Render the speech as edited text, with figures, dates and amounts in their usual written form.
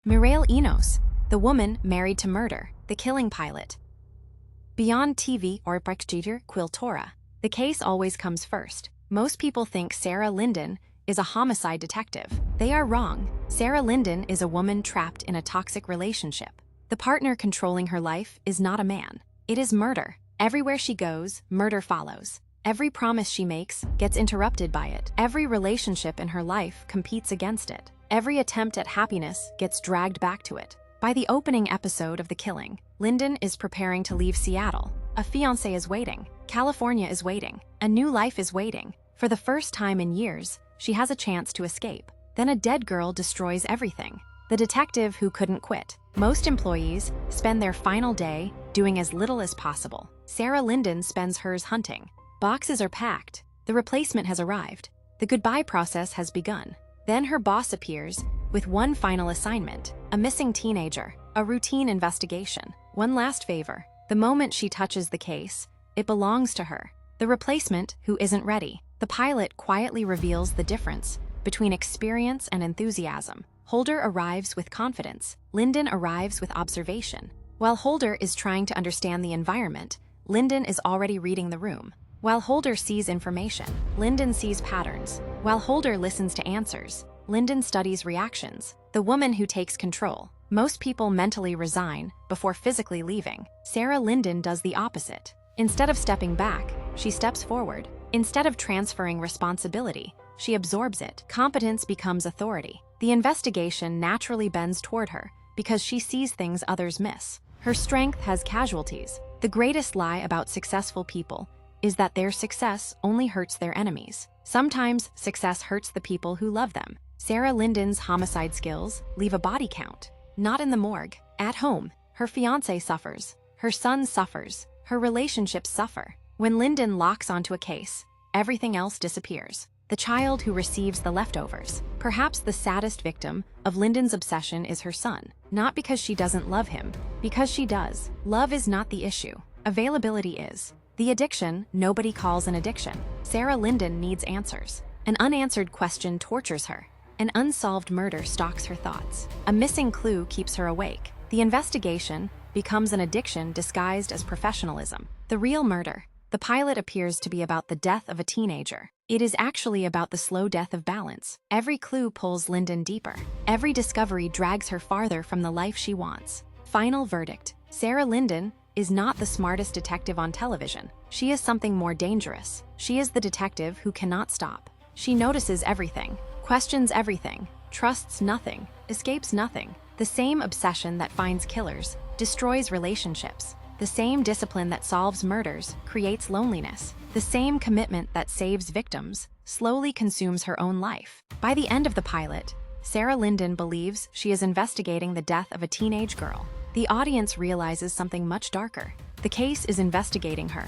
Mireille Enos, the woman married to murder, the killing pilot. Beyond TV or Qyltora, the case always comes first. Most people think Sarah Linden is a homicide detective. They are wrong. Sarah Linden is a woman trapped in a toxic relationship. The partner controlling her life is not a man. It is murder. Everywhere she goes, murder follows. Every promise she makes gets interrupted by it. Every relationship in her life competes against it. Every attempt at happiness gets dragged back to it. By the opening episode of The Killing, Linden is preparing to leave Seattle. A fiancé is waiting. California is waiting. A new life is waiting. For the first time in years, she has a chance to escape. Then a dead girl destroys everything. The detective who couldn't quit. Most employees spend their final day doing as little as possible. Sarah Linden spends hers hunting. Boxes are packed. The replacement has arrived. The goodbye process has begun. Then her boss appears with one final assignment, a missing teenager, a routine investigation. One last favor. The moment she touches the case, it belongs to her. The replacement who isn't ready. The pilot quietly reveals the difference between experience and enthusiasm. Holder arrives with confidence. Linden arrives with observation. While Holder is trying to understand the environment, Linden is already reading the room. While Holder sees information, Linden sees patterns. While Holder listens to answers, Linden studies reactions. The woman who takes control. Most people mentally resign before physically leaving. Sarah Linden does the opposite. Instead of stepping back, she steps forward. Instead of transferring responsibility, she absorbs it. Competence becomes authority. The investigation naturally bends toward her because she sees things others miss. Her strength has casualties. The greatest lie about successful people is that their success only hurts their enemies. Sometimes success hurts the people who love them. Sarah Linden's homicide skills leave a body count. Not in the morgue. At home, her fiancé suffers. Her son suffers. Her relationships suffer. When Linden locks onto a case, everything else disappears. The child who receives the leftovers. Perhaps the saddest victim of Linden's obsession is her son. Not because she doesn't love him, because she does. Love is not the issue. Availability is. The addiction nobody calls an addiction. Sarah Linden needs answers. An unanswered question tortures her. An unsolved murder stalks her thoughts. A missing clue keeps her awake. The investigation becomes an addiction disguised as professionalism. The real murder. The pilot appears to be about the death of a teenager. It is actually about the slow death of balance. Every clue pulls Linden deeper. Every discovery drags her farther from the life she wants. Final verdict. Sarah Linden is not the smartest detective on television. She is something more dangerous. She is the detective who cannot stop. She notices everything, questions everything, trusts nothing, escapes nothing. The same obsession that finds killers destroys relationships. The same discipline that solves murders creates loneliness. The same commitment that saves victims slowly consumes her own life. By the end of the pilot, Sarah Linden believes she is investigating the death of a teenage girl. The audience realizes something much darker. The case is investigating her.